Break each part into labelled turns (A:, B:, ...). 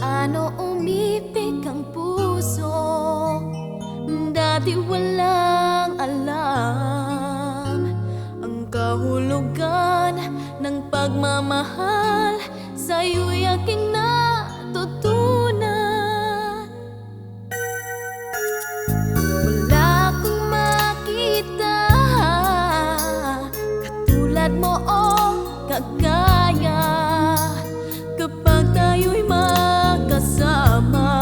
A: Paano umibig ang puso? Dati walang alam ang kahulugan ng pagmamahal. Sa'yo'y aking natutunan. Wala akong makita katulad mo o kagaya. Kapag tayo'y magkasama,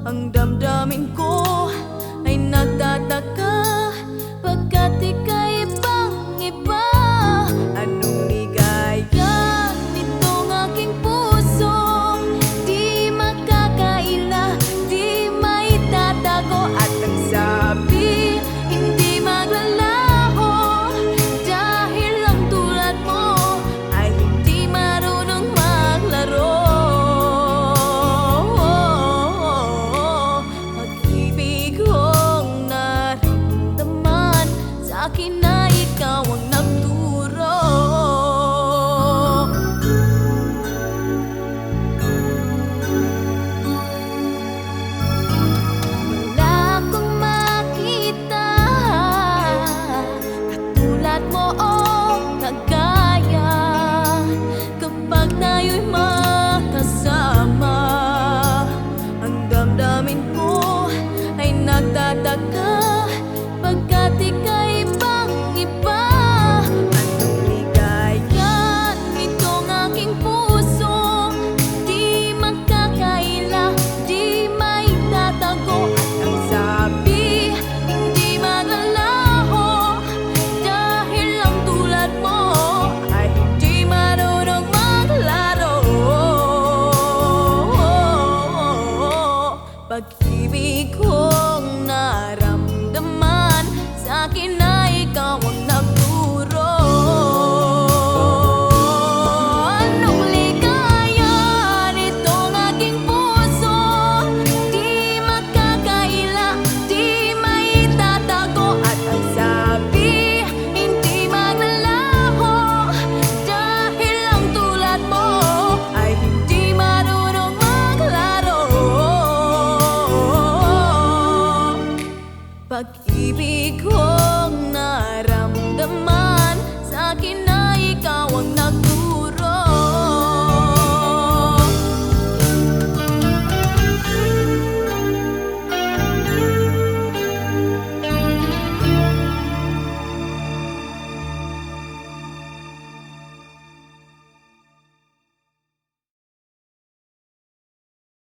A: ang damdamin ko ay nagtataka, pagkat ika'y ibang-iba. Anong ligaya nitong aking puso, di makakaila, di maitatago. At ang sabi, hindi maglalaho, dahil ang tulad mo ay hindi marunong maglaro. Pag-ibig kong naramdaman, sa akin na ikaw ang nagturo. Wala akong makita katulad mo o kagaya. Kapag tayo'y magkasama, ang damdamin ko ay nagtataka, pagkat ika'y ibang-iba. Anong ligaya nitong aking puso, di makakaila, di maitatago. At ang sabi, hindi maglalaho, dahil ang tulad mo ay hindi marunong maglaro. Pag-ibig kong naramdaman, sa akin na ikaw ang nagturo. Anong ligaya nitong aking puso, di makakaila, di maitatago. At ang sabi, hindi maglalaho, dahil ang tulad mo ay hindi marunong maglaro. Pag-ibig kong naramdaman, sa akin na